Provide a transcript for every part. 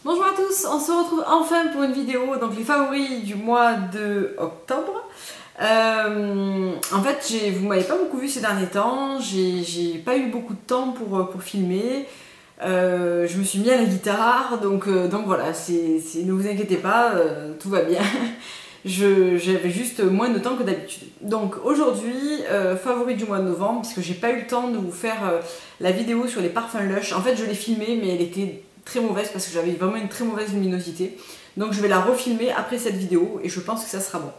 Bonjour à tous, on se retrouve enfin pour une vidéo, donc les favoris du mois de octobre. En fait, vous m'avez pas beaucoup vu ces derniers temps, j'ai pas eu beaucoup de temps pour filmer. Je me suis mis à la guitare, donc voilà, ne vous inquiétez pas, tout va bien. J'avais juste moins de temps que d'habitude. Donc aujourd'hui, favori du mois de novembre, puisque j'ai pas eu le temps de vous faire la vidéo sur les parfums Lush. En fait, je l'ai filmée, mais elle était très mauvaise parce que j'avais vraiment une très mauvaise luminosité. Donc je vais la refilmer après cette vidéo et je pense que ça sera bon.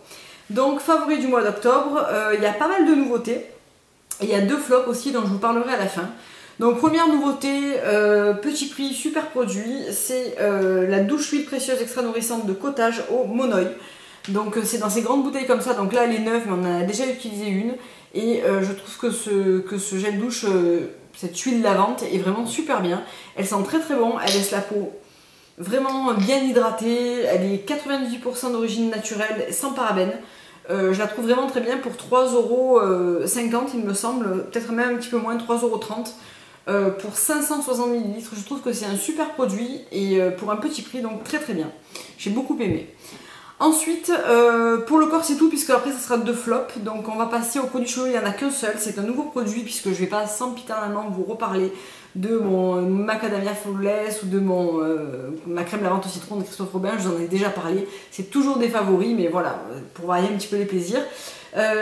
Donc favori du mois d'octobre, il y a pas mal de nouveautés. Et il y a deux flops aussi dont je vous parlerai à la fin. Donc première nouveauté, petit prix, super produit, c'est la douche huile précieuse extra nourrissante de Cottage au Monoï. Donc c'est dans ces grandes bouteilles comme ça, donc là elle est neuve mais on en a déjà utilisé une. Et je trouve que ce gel douche, cette huile lavante est vraiment super bien. Elle sent très très bon, elle laisse la peau vraiment bien hydratée, elle est 98% d'origine naturelle, sans parabènes. Je la trouve vraiment très bien pour 3,50€ il me semble, peut-être même un petit peu moins, 3,30€. Pour 560 ml, je trouve que c'est un super produit et pour un petit prix, donc très très bien. J'ai beaucoup aimé. Ensuite, pour le corps c'est tout, puisque après ça sera deux flops. Donc on va passer au produit cheveux, il n'y en a qu'un seul, c'est un nouveau produit, puisque je ne vais pas sempiternellement vous reparler de mon macadamia flawless ou de ma crème lavante au citron de Christophe Robin, je vous en ai déjà parlé. C'est toujours des favoris, mais voilà, pour varier un petit peu les plaisirs.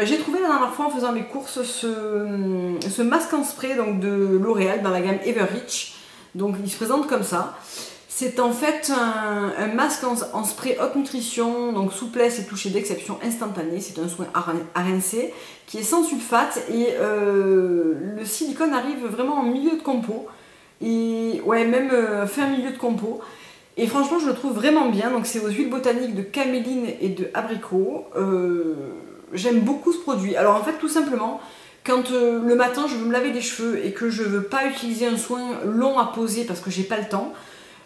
J'ai trouvé la dernière fois en faisant mes courses ce masque en spray donc de L'Oréal dans la gamme Everreach. Donc il se présente comme ça. C'est en fait un masque en spray haute nutrition, donc souplesse et toucher d'exception instantané. C'est un soin à rincer qui est sans sulfate et le silicone arrive vraiment en milieu de compo. Et ouais, même fin milieu de compo. Et franchement, je le trouve vraiment bien. Donc c'est aux huiles botaniques de caméline et de abricot. J'aime beaucoup ce produit. Alors en fait, tout simplement, quand le matin je veux me laver les cheveux et que je veux pas utiliser un soin long à poser parce que j'ai pas le temps,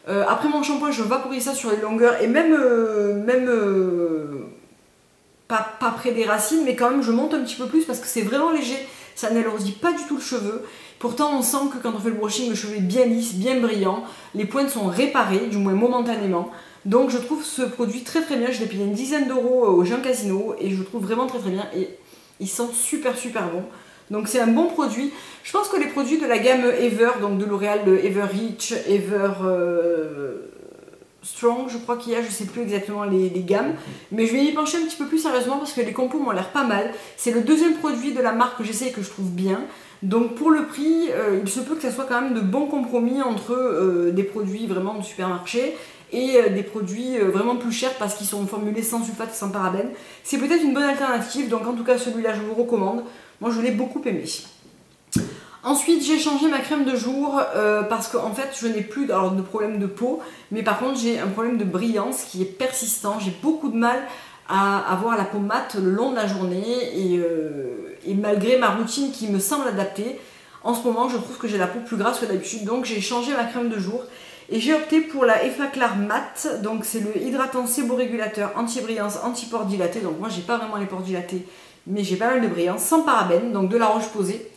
après mon shampoing je vaporise ça sur les longueurs et même pas près des racines, mais quand même je monte un petit peu plus parce que c'est vraiment léger, ça n'alourdit pas du tout le cheveu. Pourtant on sent que quand on fait le brushing, le cheveu est bien lisse, bien brillant, les pointes sont réparées, du moins momentanément. Donc je trouve ce produit très très bien, je l'ai payé une dizaine d'euros au Jean Casino et je le trouve vraiment très très bien et il sent super super bon. Donc c'est un bon produit. Je pense que les produits de la gamme Ever, donc de L'Oréal, Everreach, Strong, je crois qu'il y a, je sais plus exactement les gammes, mais je vais y pencher un petit peu plus sérieusement parce que les compos m'ont l'air pas mal. C'est le deuxième produit de la marque que j'essaie et que je trouve bien. Donc pour le prix, il se peut que ça soit quand même de bons compromis entre des produits vraiment de supermarché et des produits vraiment plus chers parce qu'ils sont formulés sans sulfate et sans parabènes. C'est peut-être une bonne alternative, donc en tout cas celui-là je vous recommande. Moi je l'ai beaucoup aimé. Ensuite j'ai changé ma crème de jour parce qu'en fait je n'ai plus de problème de peau, mais par contre j'ai un problème de brillance qui est persistant. J'ai beaucoup de mal à avoir la peau mate le long de la journée et malgré ma routine qui me semble adaptée, en ce moment je trouve que j'ai la peau plus grasse que d'habitude, donc j'ai changé ma crème de jour. Et j'ai opté pour la Effaclar Matte, donc c'est le hydratant séborégulateur anti-brillance, anti-pores dilatés. Donc moi j'ai pas vraiment les pores dilatés, mais j'ai pas mal de brillance, sans parabènes, donc de la roche posée.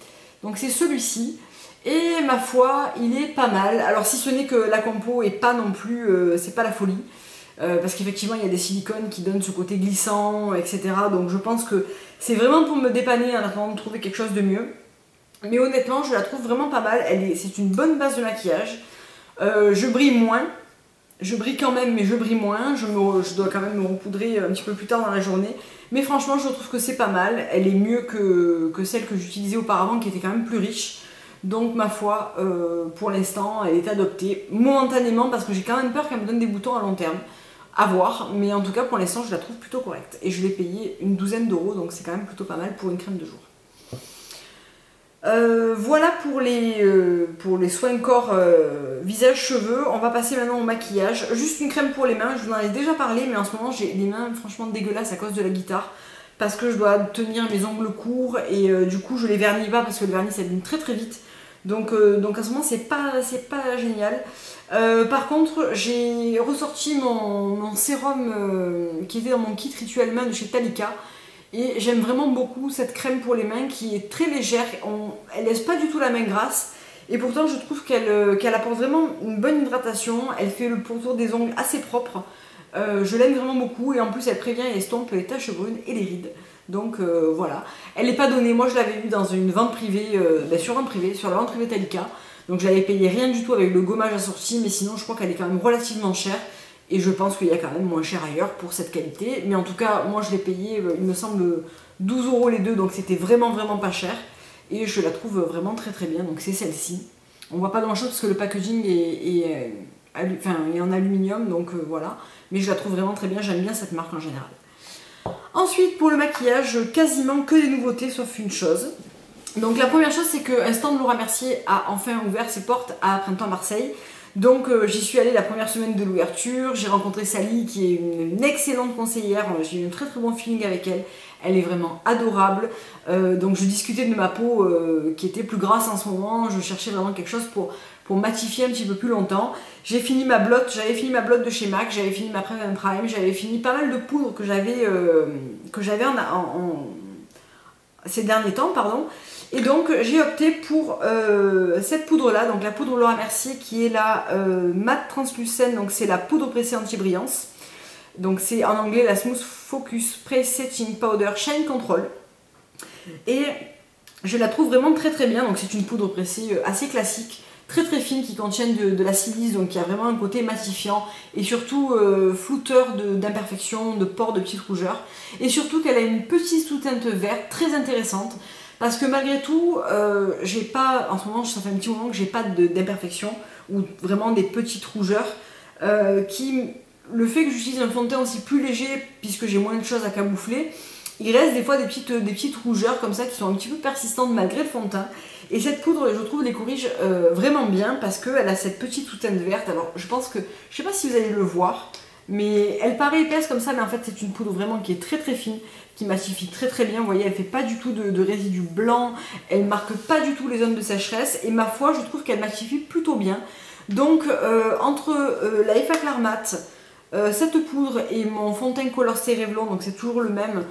Donc c'est celui-ci, et ma foi, il est pas mal. Alors si ce n'est que la compo est pas non plus, c'est pas la folie, parce qu'effectivement il y a des silicones qui donnent ce côté glissant, etc. Donc je pense que c'est vraiment pour me dépanner en attendant de trouver quelque chose de mieux. Mais honnêtement, je la trouve vraiment pas mal, c'est une bonne base de maquillage. Je brille moins, je brille quand même mais je brille moins, je dois quand même me repoudrer un petit peu plus tard dans la journée, mais franchement je trouve que c'est pas mal, elle est mieux que celle que j'utilisais auparavant qui était quand même plus riche, donc ma foi pour l'instant elle est adoptée momentanément parce que j'ai quand même peur qu'elle me donne des boutons à long terme, à voir, mais en tout cas pour l'instant je la trouve plutôt correcte et je l'ai payée une douzaine d'euros, donc c'est quand même plutôt pas mal pour une crème de jour. Voilà pour les soins corps, visage, cheveux. On va passer maintenant au maquillage. Juste une crème pour les mains, je vous en ai déjà parlé, mais en ce moment j'ai les mains franchement dégueulasses à cause de la guitare. Parce que je dois tenir mes ongles courts et du coup je les vernis pas parce que le vernis s'abîme très très vite. Donc en ce moment c'est pas génial. Par contre j'ai ressorti mon sérum qui était dans mon kit rituel main de chez Talika. Et j'aime vraiment beaucoup cette crème pour les mains qui est très légère, elle laisse pas du tout la main grasse Et pourtant je trouve qu'elle apporte vraiment une bonne hydratation, elle fait le pourtour des ongles assez propre. Je l'aime vraiment beaucoup et en plus elle prévient et estompe les taches brunes et les rides. Donc voilà, elle n'est pas donnée, moi je l'avais eue dans une vente privée, sur la vente privée Talika. Donc je l'avais payé rien du tout avec le gommage assorti, mais sinon je crois qu'elle est quand même relativement chère. Et je pense qu'il y a quand même moins cher ailleurs pour cette qualité. Mais en tout cas, moi je l'ai payé, il me semble, 12 € les deux, donc c'était vraiment pas cher. Et je la trouve vraiment très bien, donc c'est celle-ci. On voit pas grand chose parce que le packaging est en aluminium, donc voilà. Mais je la trouve vraiment très bien, j'aime bien cette marque en général. Ensuite, pour le maquillage, quasiment que des nouveautés, sauf une chose. Donc la première chose, c'est qu'un stand Laura Mercier a enfin ouvert ses portes à Printemps Marseille. Donc j'y suis allée la première semaine de l'ouverture, j'ai rencontré Sally qui est une excellente conseillère, j'ai eu un très bon feeling avec elle, elle est vraiment adorable. Donc je discutais de ma peau qui était plus grasse en ce moment, je cherchais vraiment quelque chose pour matifier un petit peu plus longtemps. J'avais fini ma blotte de chez MAC, j'avais fini ma Prime, j'avais fini pas mal de poudres que j'avais ces derniers temps, pardon. Et donc j'ai opté pour cette poudre là, donc la poudre Laura Mercier qui est la matte translucène, donc c'est la poudre pressée anti-brillance. Donc c'est en anglais la Smooth Focus Pre-Setting Powder Shine Control. Et je la trouve vraiment très bien, donc c'est une poudre pressée assez classique, très fine, qui contient de la silice, donc qui a vraiment un côté matifiant et surtout flouteur d'imperfections, de pores, de petites rougeurs. Et surtout qu'elle a une petite sous-teinte verte très intéressante. Parce que malgré tout, j'ai pas, en ce moment, ça fait un petit moment que j'ai pas d'imperfections ou vraiment des petites rougeurs. Le fait que j'utilise un fond de teint aussi plus léger, puisque j'ai moins de choses à camoufler, il reste des fois des petites rougeurs comme ça qui sont un petit peu persistantes malgré le fond de teint. Et cette poudre, je trouve, les corrige vraiment bien parce qu'elle a cette petite sous-teinte verte. Alors je pense que, je sais pas si vous allez le voir, mais elle paraît épaisse comme ça, mais en fait c'est une poudre vraiment qui est très fine, qui matifie très bien. Vous voyez, elle fait pas du tout de résidus blancs, elle marque pas du tout les zones de sécheresse, et ma foi, je trouve qu'elle matifie plutôt bien. Donc entre la Effaclar Klarmat, cette poudre et mon fond de teint Color Stay Revlon, donc c'est toujours le même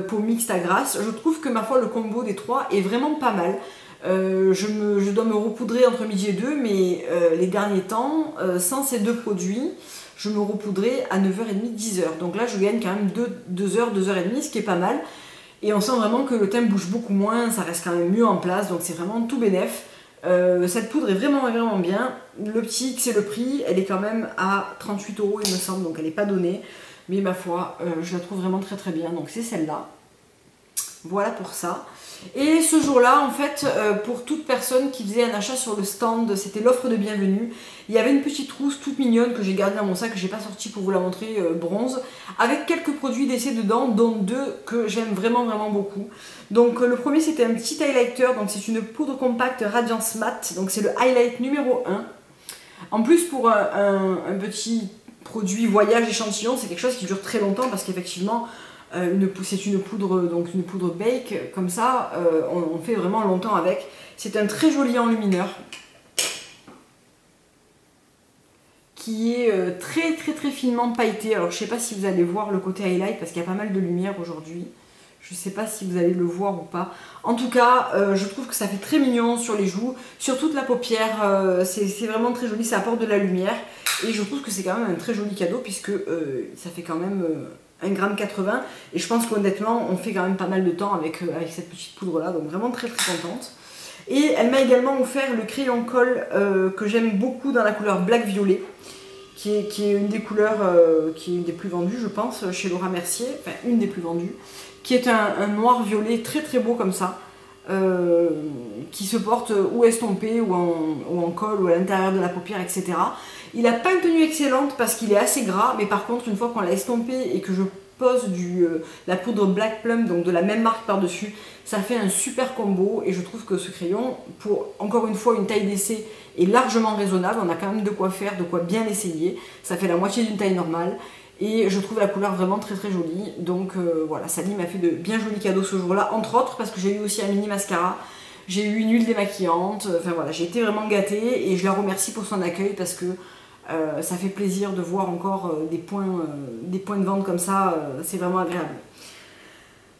pour mixte à grasse, je trouve que ma foi le combo des trois est vraiment pas mal. Je dois me repoudrer entre midi et 2, mais les derniers temps, sans ces deux produits, je me repoudrais à 9h30, 10h. Donc là, je gagne quand même 2h, 2h30, ce qui est pas mal. Et on sent vraiment que le teint bouge beaucoup moins, ça reste quand même mieux en place, donc c'est vraiment tout bénef. Cette poudre est vraiment bien. Le petit, c'est le prix, elle est quand même à 38 € il me semble, donc elle n'est pas donnée. Mais ma foi, je la trouve vraiment très bien, donc c'est celle-là. Voilà pour ça. Et ce jour-là, en fait, pour toute personne qui faisait un achat sur le stand, c'était l'offre de bienvenue. Il y avait une petite trousse toute mignonne que j'ai gardée dans mon sac, que j'ai pas sortie pour vous la montrer, bronze, avec quelques produits d'essai dedans, dont deux que j'aime vraiment beaucoup. Donc le premier, c'était un petit highlighter, donc c'est une poudre compacte Radiance Matte, donc c'est le highlight numéro 1. En plus, pour un petit produit voyage échantillon, c'est quelque chose qui dure très longtemps parce qu'effectivement, c'est une poudre bake, comme ça, on fait vraiment longtemps avec. C'est un très joli enlumineur qui est très finement pailleté. Alors je sais pas si vous allez voir le côté highlight parce qu'il y a pas mal de lumière aujourd'hui. Je sais pas si vous allez le voir ou pas. En tout cas, je trouve que ça fait très mignon sur les joues, sur toute la paupière. C'est vraiment très joli, ça apporte de la lumière. Et je trouve que c'est quand même un très joli cadeau puisque ça fait quand même 1,80 g. Et je pense qu'honnêtement, on fait quand même pas mal de temps avec cette petite poudre là. Donc vraiment très contente. Et elle m'a également offert le crayon colle que j'aime beaucoup dans la couleur black violet. Qui est une des couleurs qui est une des plus vendues, je pense, chez Laura Mercier. Enfin, une des plus vendues. Qui est un noir violet très beau comme ça. Qui se porte ou estompé ou en colle ou à l'intérieur de la paupière, etc. Il n'a pas une tenue excellente parce qu'il est assez gras, mais par contre une fois qu'on l'a estompé et que je pose la poudre Black Plum, donc de la même marque par-dessus, ça fait un super combo et je trouve que ce crayon, pour encore une fois une taille d'essai, est largement raisonnable. On a quand même de quoi faire, de quoi bien essayer. Ça fait la moitié d'une taille normale. Et je trouve la couleur vraiment très jolie. Donc voilà, Sally m'a fait de bien jolis cadeaux ce jour-là, entre autres parce que j'ai eu aussi un mini mascara, j'ai eu une huile démaquillante, enfin voilà, j'ai été vraiment gâtée et je la remercie pour son accueil parce que ça fait plaisir de voir encore des points de vente comme ça, c'est vraiment agréable.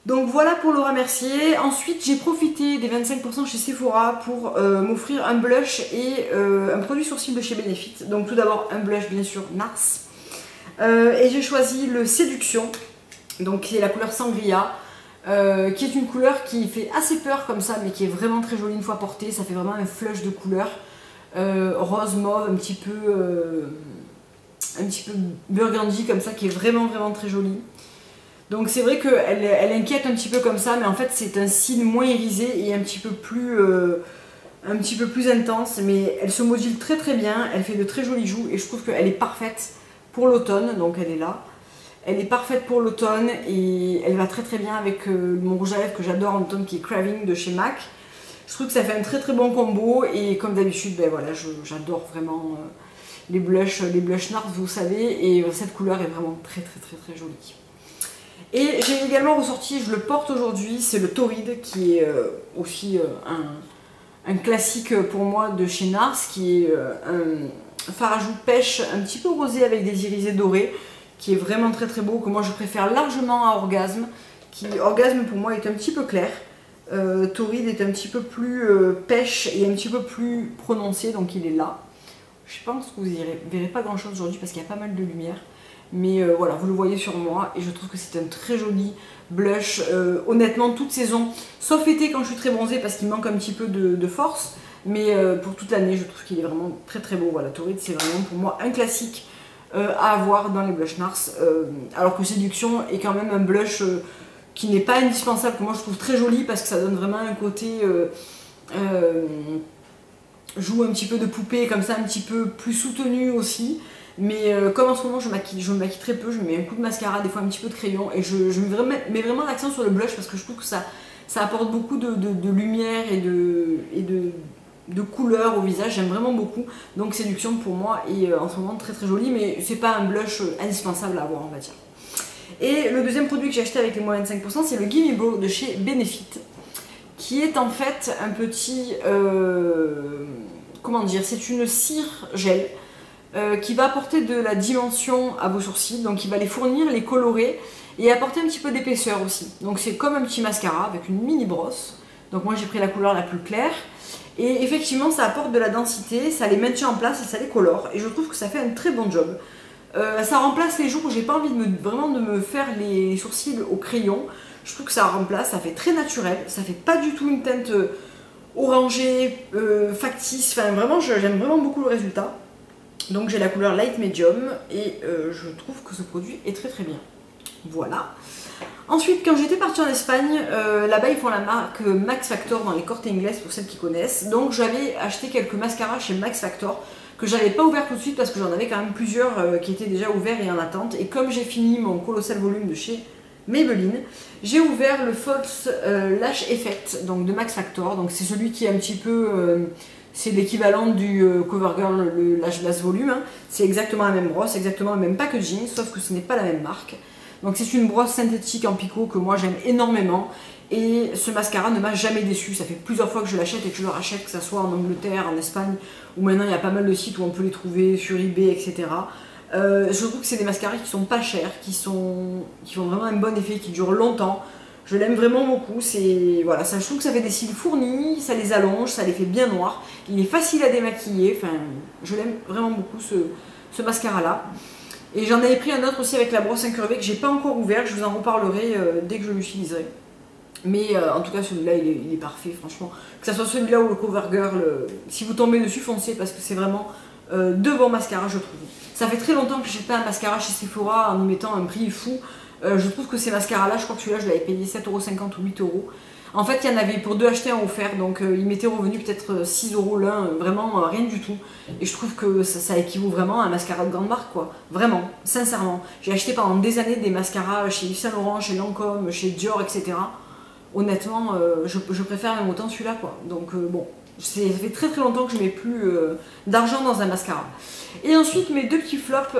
Donc voilà pour Laura Mercier. Ensuite j'ai profité des 25% chez Sephora pour m'offrir un blush et un produit sourcil de chez Benefit. Donc tout d'abord un blush bien sûr Nars. Et j'ai choisi le Séduction, donc qui est la couleur Sangria. Qui est une couleur qui fait assez peur comme ça, mais qui est vraiment très jolie une fois portée. Ça fait vraiment un flush de couleur rose mauve, un petit peu burgundy comme ça, qui est vraiment très jolie. Donc c'est vrai qu'elle inquiète un petit peu comme ça, mais en fait c'est un cil moins irisé et un petit peu plus intense, mais elle se module très bien. Elle fait de très jolies joues et je trouve qu'elle est parfaite pour l'automne. Donc elle est là. Elle est parfaite pour l'automne et elle va très bien avec mon rouge à lèvres que j'adore en automne qui est Craving de chez MAC. Je trouve que ça fait un très bon combo et comme d'habitude, ben voilà, j'adore vraiment les blushs Nars, vous savez, et cette couleur est vraiment très jolie. Et j'ai également ressorti, je le porte aujourd'hui, c'est le Torrid qui est aussi un classique pour moi de chez Nars, qui est un fard à joues pêche un petit peu rosé avec des irisés dorés, qui est vraiment très beau, que moi je préfère largement à Orgasme, qui Orgasme pour moi est un petit peu clair. Torrid est un petit peu plus pêche et un petit peu plus prononcé, donc il est là. Je pense que vous ne verrez pas grand chose aujourd'hui parce qu'il y a pas mal de lumière. Mais voilà, vous le voyez sur moi et je trouve que c'est un très joli blush. Honnêtement, toute saison, sauf été quand je suis très bronzée parce qu'il manque un petit peu de force. Mais pour toute l'année, je trouve qu'il est vraiment très beau. Voilà, Torrid, c'est vraiment pour moi un classique à avoir dans les blush Nars. Alors que Séduction est quand même un blush qui n'est pas indispensable, que moi je trouve très joli parce que ça donne vraiment un côté joue un petit peu de poupée, comme ça, un petit peu plus soutenu aussi. Mais comme en ce moment je me maquille très peu, je mets un coup de mascara, des fois un petit peu de crayon, et je mets vraiment l'accent sur le blush parce que je trouve que ça apporte beaucoup de lumière et de couleur au visage, j'aime vraiment beaucoup. Donc Séduction pour moi est en ce moment très joli, mais c'est pas un blush indispensable à avoir, on va dire. Et le deuxième produit que j'ai acheté avec les moins 25%, c'est le Gimme Brow de chez Benefit, qui est en fait un petit, comment dire, c'est une cire gel qui va apporter de la dimension à vos sourcils, donc il va les fournir, les colorer et apporter un petit peu d'épaisseur aussi. Donc c'est comme un petit mascara avec une mini brosse. Donc moi j'ai pris la couleur la plus claire et effectivement ça apporte de la densité, ça les maintient en place et ça les colore et je trouve que ça fait un très bon job. Ça remplace les jours où j'ai pas envie vraiment de me faire les sourcils au crayon. Je trouve que ça remplace, ça fait très naturel, ça fait pas du tout une teinte orangée, factice, enfin vraiment j'aime vraiment beaucoup le résultat. Donc j'ai la couleur Light Medium et je trouve que ce produit est très bien. Voilà. Ensuite, quand j'étais partie en Espagne, là-bas ils font la marque Max Factor dans les Corte Inglés pour celles qui connaissent. Donc j'avais acheté quelques mascaras chez Max Factor que j'avais pas ouvert tout de suite parce que j'en avais quand même plusieurs qui étaient déjà ouverts et en attente. Et comme j'ai fini mon colossal volume de chez Maybelline, j'ai ouvert le False Lash Effect donc de Max Factor. Donc c'est celui qui est un petit peu... c'est l'équivalent du CoverGirl, le Lash Blast Volume. Hein. C'est exactement la même brosse, exactement le même packaging, sauf que ce n'est pas la même marque. Donc c'est une brosse synthétique en picot que moi j'aime énormément. Et ce mascara ne m'a jamais déçu. Ça fait plusieurs fois que je l'achète et que je le rachète, que ce soit en Angleterre, en Espagne, où maintenant il y a pas mal de sites où on peut les trouver, sur eBay, etc. Je trouve que c'est des mascaras qui sont pas chers, qui font vraiment un bon effet, qui durent longtemps. Je l'aime vraiment beaucoup, voilà, je trouve que ça fait des cils fournis, ça les allonge, ça les fait bien noirs. Il est facile à démaquiller, enfin, je l'aime vraiment beaucoup ce mascara là. Et j'en avais pris un autre aussi avec la brosse incurvée que j'ai pas encore ouvert, je vous en reparlerai dès que je l'utiliserai. Mais en tout cas celui-là il est parfait franchement. Que ce soit celui-là ou le CoverGirl, si vous tombez dessus foncez parce que c'est vraiment de bons mascaras je trouve. Ça fait très longtemps que j'achète pas un mascara chez Sephora en y mettant un prix fou. Je trouve que ces mascaras là, je crois que celui-là je l'avais payé 7,50€ ou 8€. En fait il y en avait pour deux achetés un offert, donc il m'était revenu peut-être 6€ l'un, vraiment rien du tout. Et je trouve que ça équivaut vraiment à un mascara de grande marque quoi, vraiment, sincèrement. J'ai acheté pendant des années des mascaras chez Yves Saint Laurent, chez Lancôme, chez Dior, etc. Honnêtement, je préfère même autant celui-là quoi. Donc bon, ça fait très longtemps que je mets plus d'argent dans un mascara. Et ensuite mes deux petits flops,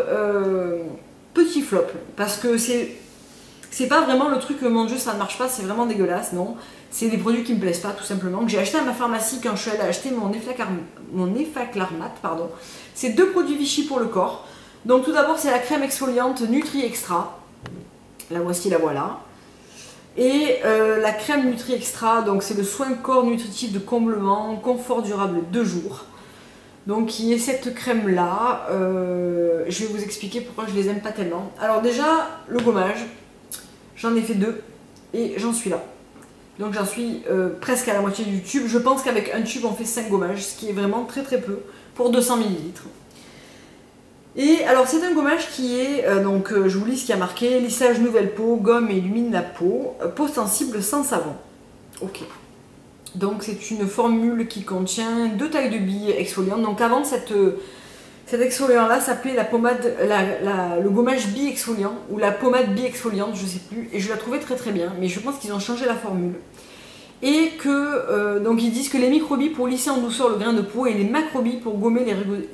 parce que c'est pas vraiment le truc, mon dieu ça ne marche pas, c'est vraiment dégueulasse, non. C'est des produits qui me plaisent pas tout simplement, que j'ai acheté à ma pharmacie quand je suis allée acheter mon Effaclar pardon. C'est deux produits Vichy pour le corps. Donc tout d'abord c'est la crème exfoliante Nutri Extra. La voici, la voilà. Et la crème Nutri Extra, donc c'est le soin corps nutritif de comblement, confort durable 2 jours. Donc qui est cette crème là, je vais vous expliquer pourquoi je les aime pas tellement. Alors déjà, le gommage, j'en ai fait 2 et j'en suis là. Donc j'en suis presque à la moitié du tube. Je pense qu'avec un tube on fait 5 gommages, ce qui est vraiment très très peu pour 200 ml. Et alors c'est un gommage qui est, je vous lis ce qui a marqué, lissage nouvelle peau, gomme et illumine la peau, peau sensible sans savon. Ok. Donc c'est une formule qui contient 2 tailles de billes exfoliantes. Donc avant cet exfoliant là s'appelait la pommade, le gommage bi exfoliant ou la pommade bi exfoliante, je sais plus. Et je la trouvais très très bien, mais je pense qu'ils ont changé la formule. Et que donc ils disent que les microbilles pour lisser en douceur le grain de peau et les macrobilles pour gommer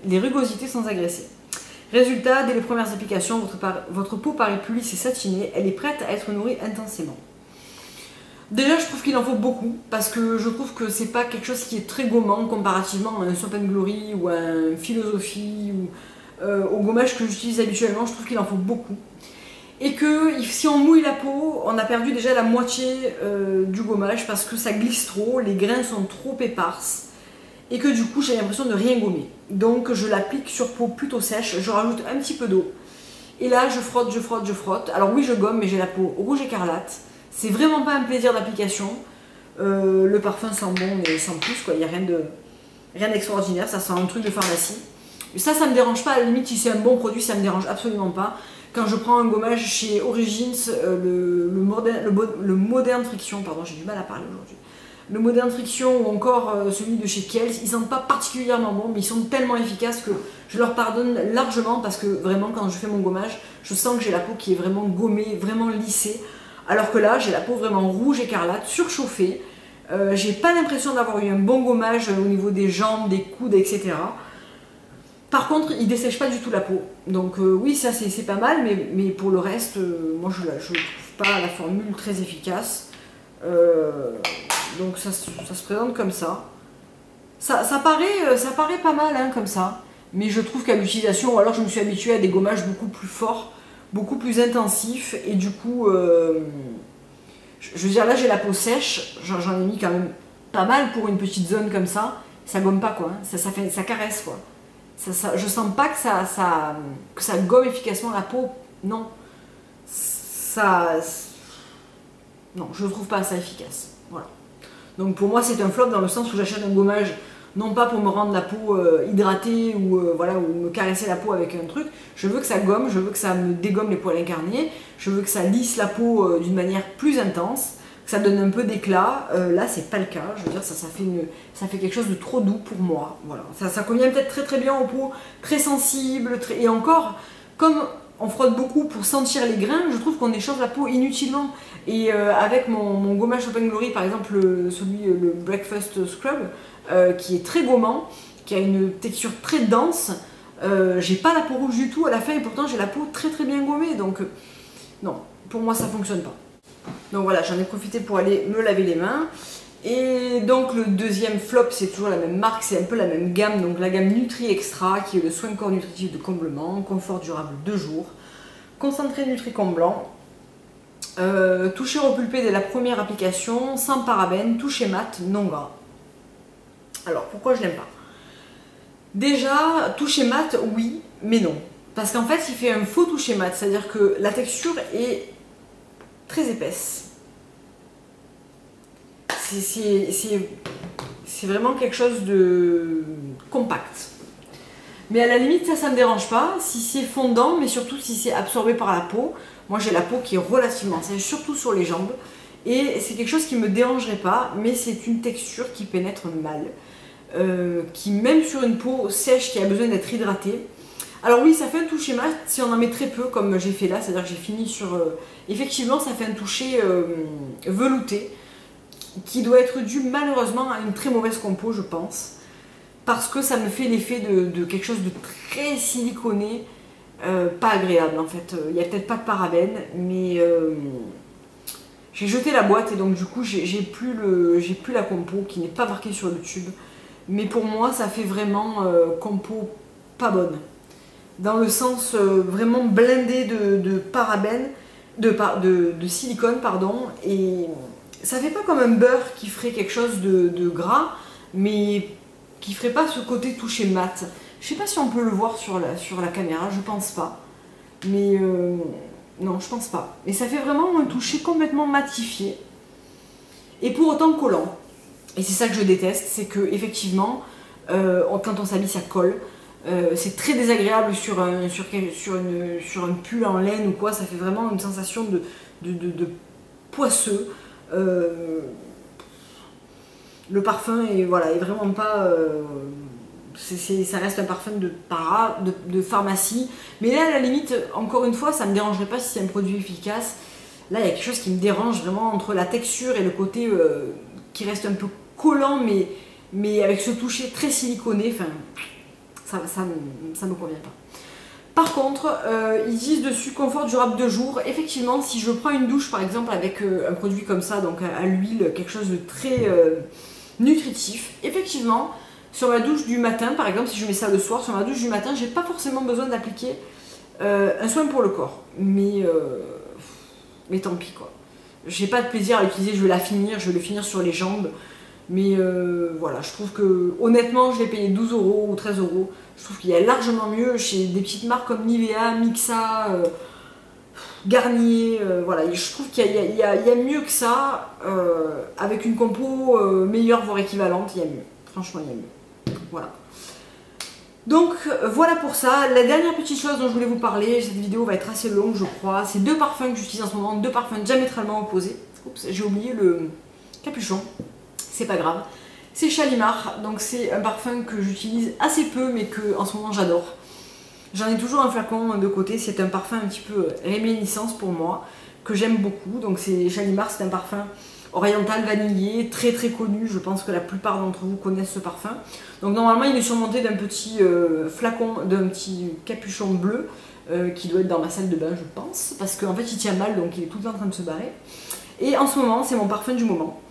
les rugosités sans agresser. Résultat, dès les premières applications, votre peau paraît plus lisse et satinée, elle est prête à être nourrie intensément. Déjà, je trouve qu'il en faut beaucoup, parce que je trouve que c'est pas quelque chose qui est très gommant comparativement à un Soap & Glory ou à un Philosophy ou au gommage que j'utilise habituellement, je trouve qu'il en faut beaucoup. Et que si on mouille la peau, on a perdu déjà la moitié du gommage parce que ça glisse trop, les grains sont trop éparses. Et que du coup j'ai l'impression de rien gommer. Donc je l'applique sur peau plutôt sèche, je rajoute un petit peu d'eau. Et là je frotte, je frotte, je frotte. Alors oui je gomme mais j'ai la peau rouge écarlate. C'est vraiment pas un plaisir d'application. Le parfum sent bon mais sans plus quoi, il n'y a rien d'extraordinaire, ça sent un truc de pharmacie. Et ça me dérange pas, à la limite si c'est un bon produit ça me dérange absolument pas. Quand je prends un gommage chez Origins, le Modern Friction, pardon j'ai du mal à parler aujourd'hui. Le Modern Friction ou encore celui de chez Kiehl's, ils sentent pas particulièrement bon, mais ils sont tellement efficaces que je leur pardonne largement parce que vraiment quand je fais mon gommage, je sens que j'ai la peau qui est vraiment gommée, vraiment lissée. Alors que là, j'ai la peau vraiment rouge écarlate, surchauffée. J'ai pas l'impression d'avoir eu un bon gommage au niveau des jambes, des coudes, etc. Par contre, il dessèche pas du tout la peau. Donc oui, ça c'est pas mal, mais pour le reste, moi je trouve pas la formule très efficace. Donc ça se présente comme ça. Ça paraît pas mal hein, comme ça, mais je trouve qu'à l'utilisation, ou alors je me suis habituée à des gommages beaucoup plus forts, beaucoup plus intensifs, et du coup, je veux dire là j'ai la peau sèche, j'en ai mis quand même pas mal pour une petite zone comme ça gomme pas quoi, hein. Ça caresse quoi. Je sens pas que ça gomme efficacement la peau, non. Non, je trouve pas ça efficace. Voilà. Donc pour moi c'est un flop dans le sens où j'achète un gommage non pas pour me rendre la peau hydratée ou, voilà, ou me caresser la peau avec un truc. Je veux que ça gomme, je veux que ça me dégomme les poils incarnés, je veux que ça lisse la peau d'une manière plus intense, que ça donne un peu d'éclat. Là c'est pas le cas, je veux dire ça fait quelque chose de trop doux pour moi. Voilà. Ça convient peut-être très très bien aux peaux très sensibles, et encore, comme on frotte beaucoup pour sentir les grains, je trouve qu'on échauffe la peau inutilement. Et avec mon gommage Soap & Glory, par exemple le Breakfast Scrub, qui est très gommant, qui a une texture très dense, j'ai pas la peau rouge du tout à la fin et pourtant j'ai la peau très très bien gommée. Donc non, pour moi ça fonctionne pas. Donc voilà, j'en ai profité pour aller me laver les mains. Et donc le deuxième flop, c'est toujours la même marque, c'est un peu la même gamme, donc la gamme Nutri Extra, qui est le soin corps nutritif de comblement, confort durable 2 jours, concentré Nutri comblant, toucher repulpé dès la première application, sans parabènes, toucher mat, non gras. Alors pourquoi je l'aime pas? Déjà, toucher mat, oui, mais non. Parce qu'en fait, il fait un faux toucher mat, c'est-à-dire que la texture est très épaisse. C'est vraiment quelque chose de compact. Mais à la limite, ça me dérange pas. Si c'est fondant, mais surtout si c'est absorbé par la peau. Moi, j'ai la peau qui est relativement sèche, surtout sur les jambes. Et c'est quelque chose qui me dérangerait pas, mais c'est une texture qui pénètre mal. Qui, même sur une peau sèche qui a besoin d'être hydratée. Alors oui, ça fait un toucher mat si on en met très peu, comme j'ai fait là. C'est-à-dire que j'ai fini sur... effectivement, ça fait un toucher velouté, qui doit être dû malheureusement à une très mauvaise compo, je pense, parce que ça me fait l'effet de quelque chose de très siliconé, pas agréable en fait. Il n'y a peut-être pas de parabènes, mais j'ai jeté la boîte et donc du coup j'ai plus la compo qui n'est pas marquée sur le tube, mais pour moi ça fait vraiment compo pas bonne, dans le sens vraiment blindé de parabènes. de silicone, pardon, et ça fait pas comme un beurre qui ferait quelque chose de gras, mais qui ferait pas ce côté touché mat. Je sais pas si on peut le voir sur la caméra, je pense pas. Mais non, je pense pas. Et ça fait vraiment un toucher complètement matifié. Et pour autant collant. Et c'est ça que je déteste, c'est que effectivement, quand on s'habille, ça colle. C'est très désagréable sur un pull en laine ou quoi, ça fait vraiment une sensation de poisseux. Le parfum est vraiment pas... ça reste un parfum de pharmacie. Mais là, à la limite, encore une fois, ça me dérangerait pas si c'est un produit efficace. Là, il y a quelque chose qui me dérange vraiment entre la texture et le côté qui reste un peu collant, mais avec ce toucher très siliconé. Enfin, ça me convient pas. Par contre, ils disent dessus confort durable 2 jours. Effectivement, si je prends une douche par exemple avec un produit comme ça, donc à l'huile, quelque chose de très nutritif, effectivement, sur ma douche du matin, par exemple, si je mets ça le soir, sur ma douche du matin, j'ai pas forcément besoin d'appliquer un soin pour le corps. Mais tant pis quoi. J'ai pas de plaisir à l'utiliser, je vais le finir sur les jambes. Mais voilà, je trouve que honnêtement, je l'ai payé 12 € ou 13 €. Je trouve qu'il y a largement mieux chez des petites marques comme Nivea, Mixa, Garnier. Voilà, je trouve qu'il y a mieux que ça. Avec une compo meilleure, voire équivalente, il y a mieux. Franchement, il y a mieux. Voilà. Donc voilà pour ça. La dernière petite chose dont je voulais vous parler, cette vidéo va être assez longue, je crois. C'est 2 parfums que j'utilise en ce moment, 2 parfums diamétralement opposés. Oups, j'ai oublié le capuchon. C'est pas grave. C'est Shalimar, donc c'est un parfum que j'utilise assez peu mais que en ce moment j'adore. J'en ai toujours un flacon de côté, c'est un parfum un petit peu réminiscence pour moi, que j'aime beaucoup. Donc c'est Shalimar, c'est un parfum oriental vanillé, très très connu, je pense que la plupart d'entre vous connaissent ce parfum. Donc normalement il est surmonté d'un petit flacon, d'un petit capuchon bleu qui doit être dans ma salle de bain je pense, parce qu'en fait il tient mal donc il est tout le temps en train de se barrer. Et en ce moment c'est mon parfum du moment.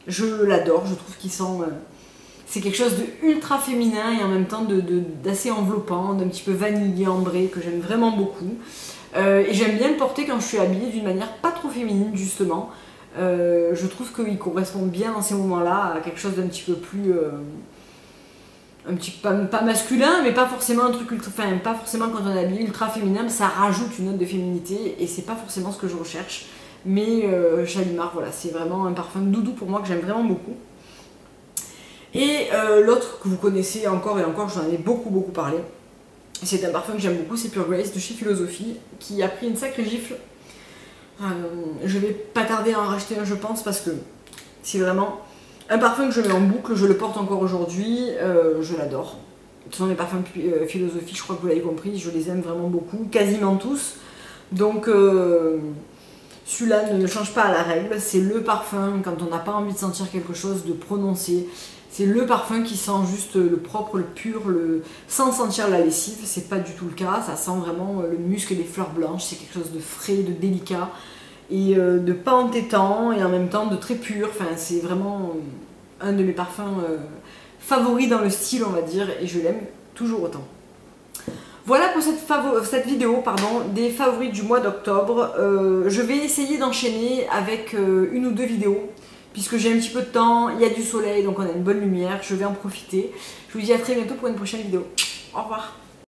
Je l'adore, je trouve qu'il sent... c'est quelque chose de ultra féminin et en même temps d'assez enveloppant, d'un petit peu vanillé, ambré, que j'aime vraiment beaucoup. Et j'aime bien le porter quand je suis habillée d'une manière pas trop féminine justement. Je trouve qu'il correspond bien dans ces moments-là à quelque chose d'un petit peu plus... pas masculin, mais pas forcément un truc ultra... Enfin, pas forcément quand on est habillé ultra féminin, mais ça rajoute une note de féminité et c'est pas forcément ce que je recherche. Mais Shalimar, voilà, c'est vraiment un parfum doudou pour moi que j'aime vraiment beaucoup. Et l'autre que vous connaissez encore et encore, j'en ai beaucoup parlé, c'est un parfum que j'aime beaucoup, c'est Pure Grace de chez Philosophie, qui a pris une sacrée gifle. Je vais pas tarder à en racheter un je pense, parce que c'est vraiment un parfum que je mets en boucle, je le porte encore aujourd'hui, je l'adore. Ce sont les parfums Philosophie, je crois que vous l'avez compris, je les aime vraiment beaucoup, quasiment tous. Donc... celui-là ne change pas à la règle, c'est le parfum quand on n'a pas envie de sentir quelque chose de prononcé. C'est le parfum qui sent juste le propre, le pur, sans sentir la lessive, c'est pas du tout le cas. Ça sent vraiment le musc et les fleurs blanches, c'est quelque chose de frais, de délicat et de pas entêtant et en même temps de très pur. Enfin, c'est vraiment un de mes parfums favoris dans le style, on va dire, et je l'aime toujours autant. Voilà pour cette vidéo des favoris du mois d'octobre. Je vais essayer d'enchaîner avec une ou 2 vidéos, puisque j'ai un petit peu de temps, il y a du soleil, donc on a une bonne lumière, je vais en profiter. Je vous dis à très bientôt pour une prochaine vidéo. Au revoir.